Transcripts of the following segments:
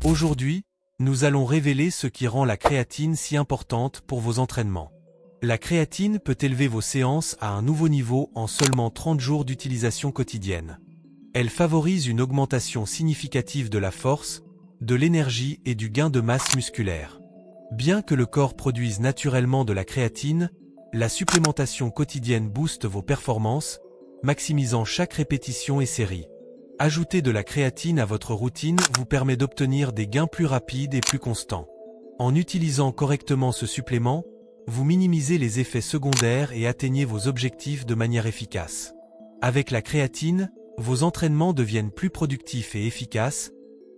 Aujourd'hui, nous allons révéler ce qui rend la créatine si importante pour vos entraînements. La créatine peut élever vos séances à un nouveau niveau en seulement 30 jours d'utilisation quotidienne. Elle favorise une augmentation significative de la force, de l'énergie et du gain de masse musculaire. Bien que le corps produise naturellement de la créatine, la supplémentation quotidienne booste vos performances, maximisant chaque répétition et série. Ajouter de la créatine à votre routine vous permet d'obtenir des gains plus rapides et plus constants. En utilisant correctement ce supplément, vous minimisez les effets secondaires et atteignez vos objectifs de manière efficace. Avec la créatine, vos entraînements deviennent plus productifs et efficaces,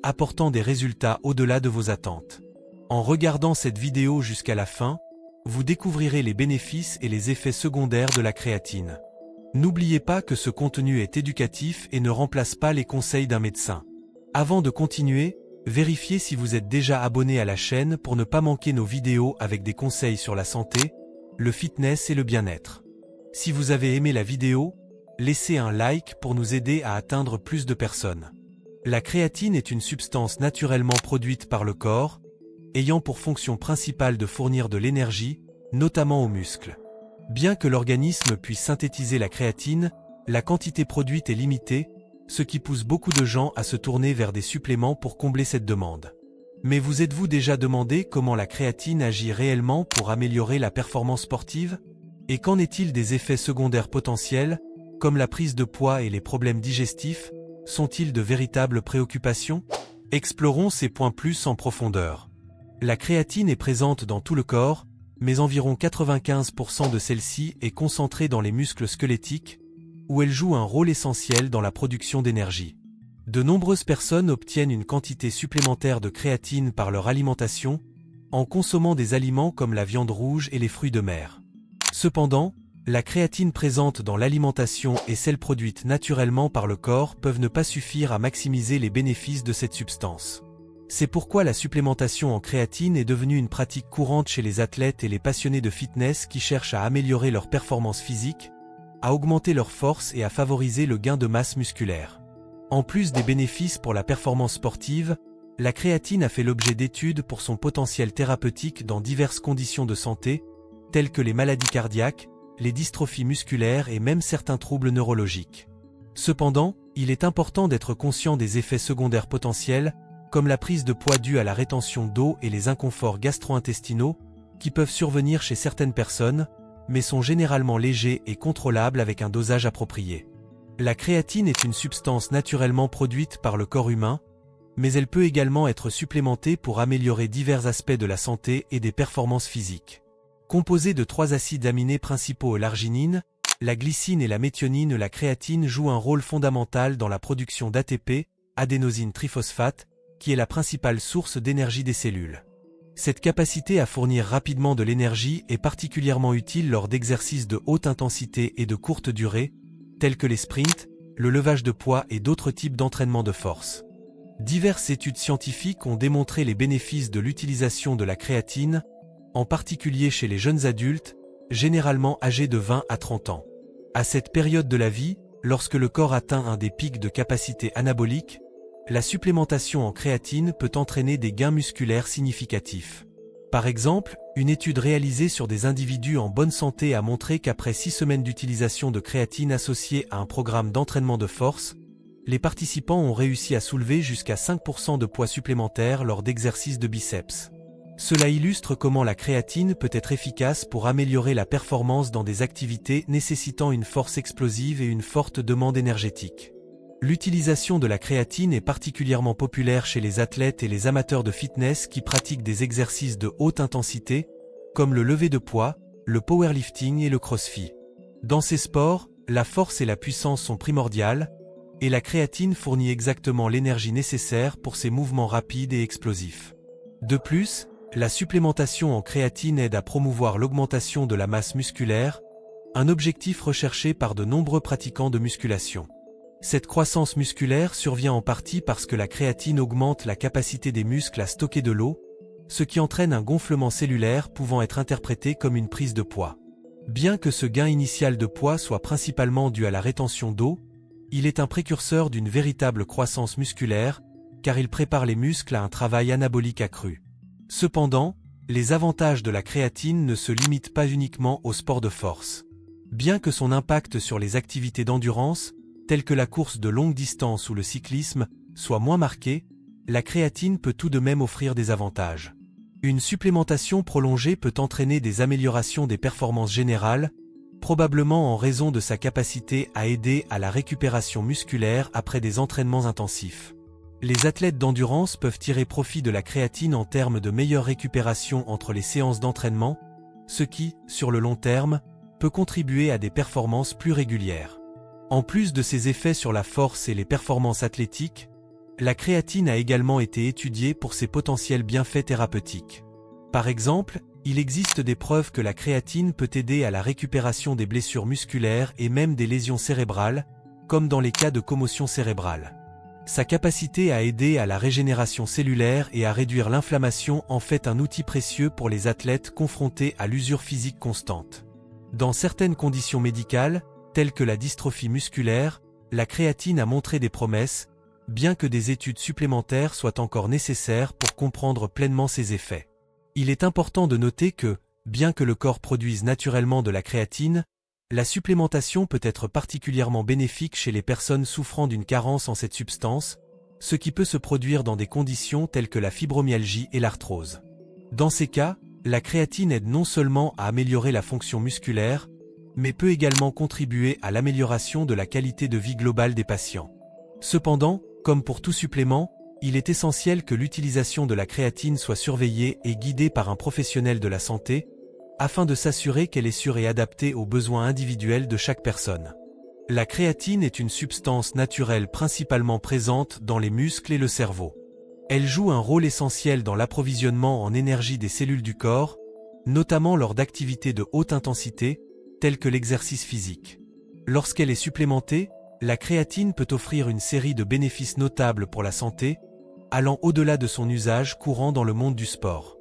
apportant des résultats au-delà de vos attentes. En regardant cette vidéo jusqu'à la fin, vous découvrirez les bénéfices et les effets secondaires de la créatine. N'oubliez pas que ce contenu est éducatif et ne remplace pas les conseils d'un médecin. Avant de continuer, vérifiez si vous êtes déjà abonné à la chaîne pour ne pas manquer nos vidéos avec des conseils sur la santé, le fitness et le bien-être. Si vous avez aimé la vidéo, laissez un like pour nous aider à atteindre plus de personnes. La créatine est une substance naturellement produite par le corps, ayant pour fonction principale de fournir de l'énergie, notamment aux muscles. Bien que l'organisme puisse synthétiser la créatine, la quantité produite est limitée, ce qui pousse beaucoup de gens à se tourner vers des suppléments pour combler cette demande. Mais vous êtes-vous déjà demandé comment la créatine agit réellement pour améliorer la performance sportive? Et qu'en est-il des effets secondaires potentiels, comme la prise de poids et les problèmes digestifs? Sont-ils de véritables préoccupations? Explorons ces points plus en profondeur. La créatine est présente dans tout le corps, mais environ 95% de celle-ci est concentrée dans les muscles squelettiques, où elle joue un rôle essentiel dans la production d'énergie. De nombreuses personnes obtiennent une quantité supplémentaire de créatine par leur alimentation, en consommant des aliments comme la viande rouge et les fruits de mer. Cependant, la créatine présente dans l'alimentation et celle produite naturellement par le corps peuvent ne pas suffire à maximiser les bénéfices de cette substance. C'est pourquoi la supplémentation en créatine est devenue une pratique courante chez les athlètes et les passionnés de fitness qui cherchent à améliorer leur performance physique, à augmenter leur force et à favoriser le gain de masse musculaire. En plus des bénéfices pour la performance sportive, la créatine a fait l'objet d'études pour son potentiel thérapeutique dans diverses conditions de santé, telles que les maladies cardiaques, les dystrophies musculaires et même certains troubles neurologiques. Cependant, il est important d'être conscient des effets secondaires potentiels, comme la prise de poids due à la rétention d'eau et les inconforts gastro-intestinaux, qui peuvent survenir chez certaines personnes, mais sont généralement légers et contrôlables avec un dosage approprié. La créatine est une substance naturellement produite par le corps humain, mais elle peut également être supplémentée pour améliorer divers aspects de la santé et des performances physiques. Composée de 3 acides aminés principaux l'arginine, la glycine et la méthionine, la créatine joue un rôle fondamental dans la production d'ATP, adénosine triphosphate, qui est la principale source d'énergie des cellules. Cette capacité à fournir rapidement de l'énergie est particulièrement utile lors d'exercices de haute intensité et de courte durée, tels que les sprints, le levage de poids et d'autres types d'entraînement de force. Diverses études scientifiques ont démontré les bénéfices de l'utilisation de la créatine, en particulier chez les jeunes adultes, généralement âgés de 20 à 30 ans. À cette période de la vie, lorsque le corps atteint un des pics de capacité anabolique, la supplémentation en créatine peut entraîner des gains musculaires significatifs. Par exemple, une étude réalisée sur des individus en bonne santé a montré qu'après 6 semaines d'utilisation de créatine associée à un programme d'entraînement de force, les participants ont réussi à soulever jusqu'à 5% de poids supplémentaire lors d'exercices de biceps. Cela illustre comment la créatine peut être efficace pour améliorer la performance dans des activités nécessitant une force explosive et une forte demande énergétique. L'utilisation de la créatine est particulièrement populaire chez les athlètes et les amateurs de fitness qui pratiquent des exercices de haute intensité, comme le lever de poids, le powerlifting et le crossfit. Dans ces sports, la force et la puissance sont primordiales, et la créatine fournit exactement l'énergie nécessaire pour ces mouvements rapides et explosifs. De plus, la supplémentation en créatine aide à promouvoir l'augmentation de la masse musculaire, un objectif recherché par de nombreux pratiquants de musculation. Cette croissance musculaire survient en partie parce que la créatine augmente la capacité des muscles à stocker de l'eau, ce qui entraîne un gonflement cellulaire pouvant être interprété comme une prise de poids. Bien que ce gain initial de poids soit principalement dû à la rétention d'eau, il est un précurseur d'une véritable croissance musculaire, car il prépare les muscles à un travail anabolique accru. Cependant, les avantages de la créatine ne se limitent pas uniquement au sport de force. Bien que son impact sur les activités d'endurance, telles que la course de longue distance ou le cyclisme, soit moins marqué, la créatine peut tout de même offrir des avantages. Une supplémentation prolongée peut entraîner des améliorations des performances générales, probablement en raison de sa capacité à aider à la récupération musculaire après des entraînements intensifs. Les athlètes d'endurance peuvent tirer profit de la créatine en termes de meilleure récupération entre les séances d'entraînement, ce qui, sur le long terme, peut contribuer à des performances plus régulières. En plus de ses effets sur la force et les performances athlétiques, la créatine a également été étudiée pour ses potentiels bienfaits thérapeutiques. Par exemple, il existe des preuves que la créatine peut aider à la récupération des blessures musculaires et même des lésions cérébrales, comme dans les cas de commotion cérébrale. Sa capacité à aider à la régénération cellulaire et à réduire l'inflammation en fait un outil précieux pour les athlètes confrontés à l'usure physique constante. Dans certaines conditions médicales, telles que la dystrophie musculaire, la créatine a montré des promesses, bien que des études supplémentaires soient encore nécessaires pour comprendre pleinement ses effets. Il est important de noter que, bien que le corps produise naturellement de la créatine, la supplémentation peut être particulièrement bénéfique chez les personnes souffrant d'une carence en cette substance, ce qui peut se produire dans des conditions telles que la fibromyalgie et l'arthrose. Dans ces cas, la créatine aide non seulement à améliorer la fonction musculaire, mais peut également contribuer à l'amélioration de la qualité de vie globale des patients. Cependant, comme pour tout supplément, il est essentiel que l'utilisation de la créatine soit surveillée et guidée par un professionnel de la santé, afin de s'assurer qu'elle est sûre et adaptée aux besoins individuels de chaque personne. La créatine est une substance naturelle principalement présente dans les muscles et le cerveau. Elle joue un rôle essentiel dans l'approvisionnement en énergie des cellules du corps, notamment lors d'activités de haute intensité, telles que l'exercice physique. Lorsqu'elle est supplémentée, la créatine peut offrir une série de bénéfices notables pour la santé, allant au-delà de son usage courant dans le monde du sport.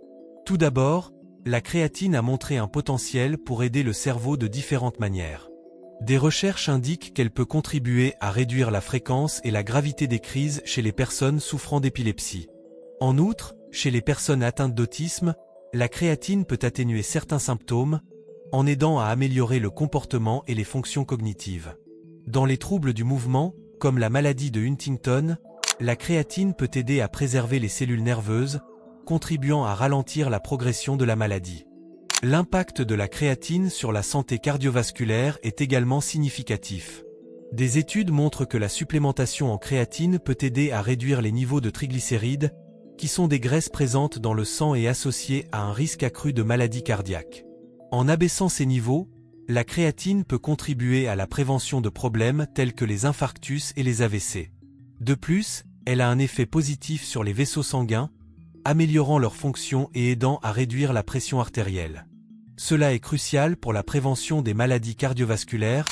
Tout d'abord, la créatine a montré un potentiel pour aider le cerveau de différentes manières. Des recherches indiquent qu'elle peut contribuer à réduire la fréquence et la gravité des crises chez les personnes souffrant d'épilepsie. En outre, chez les personnes atteintes d'autisme, la créatine peut atténuer certains symptômes, en aidant à améliorer le comportement et les fonctions cognitives. Dans les troubles du mouvement, comme la maladie de Huntington, la créatine peut aider à préserver les cellules nerveuses, contribuant à ralentir la progression de la maladie. L'impact de la créatine sur la santé cardiovasculaire est également significatif. Des études montrent que la supplémentation en créatine peut aider à réduire les niveaux de triglycérides, qui sont des graisses présentes dans le sang et associées à un risque accru de maladie cardiaque. En abaissant ces niveaux, la créatine peut contribuer à la prévention de problèmes tels que les infarctus et les AVC. De plus, elle a un effet positif sur les vaisseaux sanguins, améliorant leur fonction et aidant à réduire la pression artérielle. Cela est crucial pour la prévention des maladies cardiovasculaires,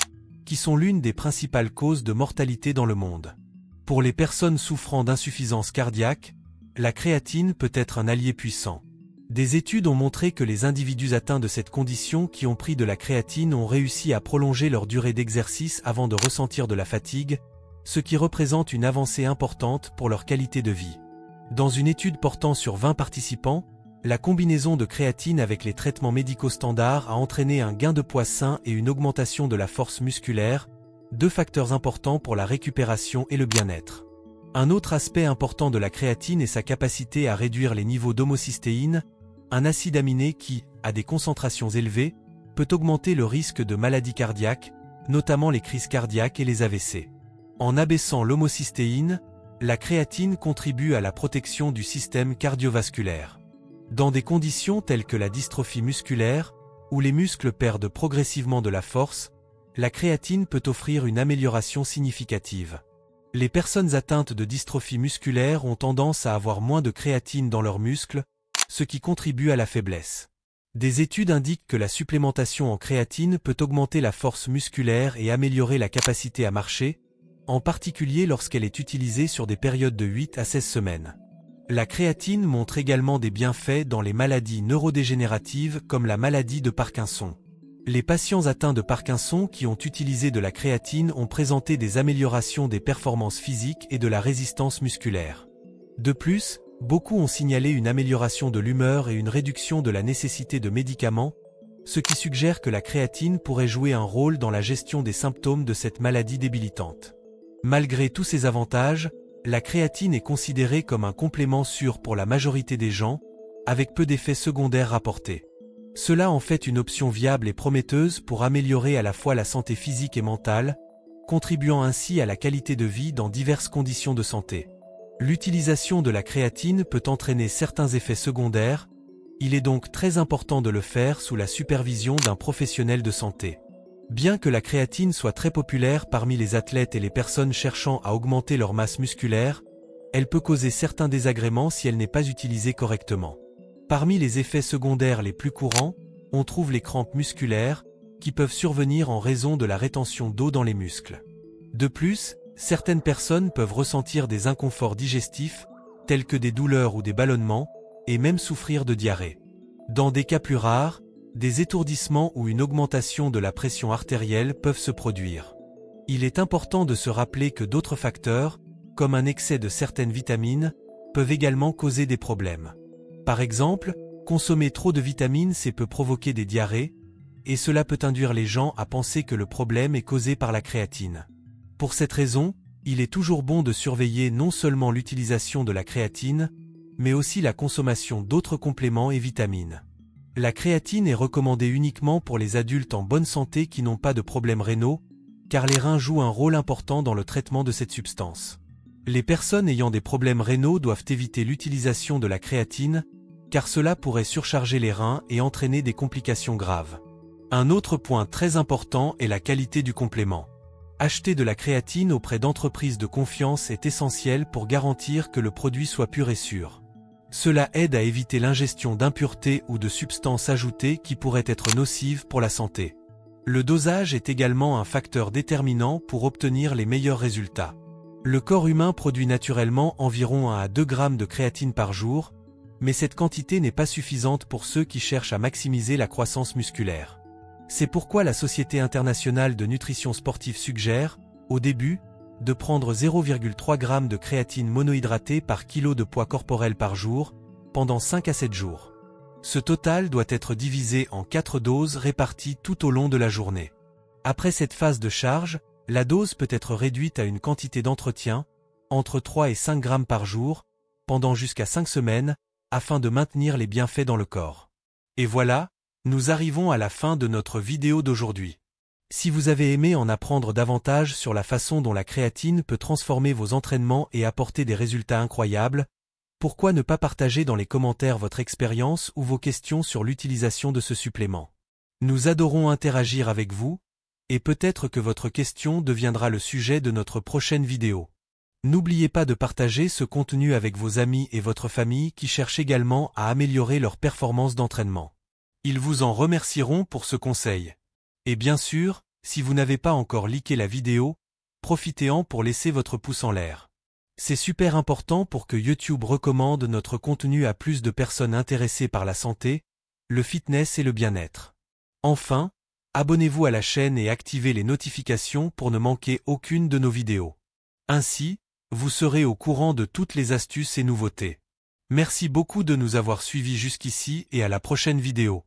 qui sont l'une des principales causes de mortalité dans le monde. Pour les personnes souffrant d'insuffisance cardiaque, la créatine peut être un allié puissant. Des études ont montré que les individus atteints de cette condition qui ont pris de la créatine ont réussi à prolonger leur durée d'exercice avant de ressentir de la fatigue, ce qui représente une avancée importante pour leur qualité de vie. Dans une étude portant sur 20 participants, la combinaison de créatine avec les traitements médicaux standards a entraîné un gain de poids sain et une augmentation de la force musculaire, deux facteurs importants pour la récupération et le bien-être. Un autre aspect important de la créatine est sa capacité à réduire les niveaux d'homocystéine, un acide aminé qui, à des concentrations élevées, peut augmenter le risque de maladies cardiaques, notamment les crises cardiaques et les AVC. En abaissant l'homocystéine, la créatine contribue à la protection du système cardiovasculaire. Dans des conditions telles que la dystrophie musculaire, où les muscles perdent progressivement de la force, la créatine peut offrir une amélioration significative. Les personnes atteintes de dystrophie musculaire ont tendance à avoir moins de créatine dans leurs muscles, ce qui contribue à la faiblesse. Des études indiquent que la supplémentation en créatine peut augmenter la force musculaire et améliorer la capacité à marcher, en particulier lorsqu'elle est utilisée sur des périodes de 8 à 16 semaines. La créatine montre également des bienfaits dans les maladies neurodégénératives comme la maladie de Parkinson. Les patients atteints de Parkinson qui ont utilisé de la créatine ont présenté des améliorations des performances physiques et de la résistance musculaire. De plus, beaucoup ont signalé une amélioration de l'humeur et une réduction de la nécessité de médicaments, ce qui suggère que la créatine pourrait jouer un rôle dans la gestion des symptômes de cette maladie débilitante. Malgré tous ces avantages, la créatine est considérée comme un complément sûr pour la majorité des gens, avec peu d'effets secondaires rapportés. Cela en fait une option viable et prometteuse pour améliorer à la fois la santé physique et mentale, contribuant ainsi à la qualité de vie dans diverses conditions de santé. L'utilisation de la créatine peut entraîner certains effets secondaires, il est donc très important de le faire sous la supervision d'un professionnel de santé. Bien que la créatine soit très populaire parmi les athlètes et les personnes cherchant à augmenter leur masse musculaire, elle peut causer certains désagréments si elle n'est pas utilisée correctement. Parmi les effets secondaires les plus courants, on trouve les crampes musculaires, qui peuvent survenir en raison de la rétention d'eau dans les muscles. De plus, certaines personnes peuvent ressentir des inconforts digestifs, tels que des douleurs ou des ballonnements, et même souffrir de diarrhée. Dans des cas plus rares, des étourdissements ou une augmentation de la pression artérielle peuvent se produire. Il est important de se rappeler que d'autres facteurs, comme un excès de certaines vitamines, peuvent également causer des problèmes. Par exemple, consommer trop de vitamine C peut provoquer des diarrhées, et cela peut induire les gens à penser que le problème est causé par la créatine. Pour cette raison, il est toujours bon de surveiller non seulement l'utilisation de la créatine, mais aussi la consommation d'autres compléments et vitamines. La créatine est recommandée uniquement pour les adultes en bonne santé qui n'ont pas de problèmes rénaux, car les reins jouent un rôle important dans le traitement de cette substance. Les personnes ayant des problèmes rénaux doivent éviter l'utilisation de la créatine, car cela pourrait surcharger les reins et entraîner des complications graves. Un autre point très important est la qualité du complément. Acheter de la créatine auprès d'entreprises de confiance est essentiel pour garantir que le produit soit pur et sûr. Cela aide à éviter l'ingestion d'impuretés ou de substances ajoutées qui pourraient être nocives pour la santé. Le dosage est également un facteur déterminant pour obtenir les meilleurs résultats. Le corps humain produit naturellement environ 1 à 2 grammes de créatine par jour, mais cette quantité n'est pas suffisante pour ceux qui cherchent à maximiser la croissance musculaire. C'est pourquoi la Société internationale de nutrition sportive suggère, au début, de prendre 0,3 g de créatine monohydratée par kilo de poids corporel par jour, pendant 5 à 7 jours. Ce total doit être divisé en 4 doses réparties tout au long de la journée. Après cette phase de charge, la dose peut être réduite à une quantité d'entretien, entre 3 et 5 g par jour, pendant jusqu'à 5 semaines, afin de maintenir les bienfaits dans le corps. Et voilà, nous arrivons à la fin de notre vidéo d'aujourd'hui. Si vous avez aimé en apprendre davantage sur la façon dont la créatine peut transformer vos entraînements et apporter des résultats incroyables, pourquoi ne pas partager dans les commentaires votre expérience ou vos questions sur l'utilisation de ce supplément? Nous adorons interagir avec vous, et peut-être que votre question deviendra le sujet de notre prochaine vidéo. N'oubliez pas de partager ce contenu avec vos amis et votre famille qui cherchent également à améliorer leur performance d'entraînement. Ils vous en remercieront pour ce conseil. Et bien sûr, si vous n'avez pas encore liké la vidéo, profitez-en pour laisser votre pouce en l'air. C'est super important pour que YouTube recommande notre contenu à plus de personnes intéressées par la santé, le fitness et le bien-être. Enfin, abonnez-vous à la chaîne et activez les notifications pour ne manquer aucune de nos vidéos. Ainsi, vous serez au courant de toutes les astuces et nouveautés. Merci beaucoup de nous avoir suivis jusqu'ici et à la prochaine vidéo.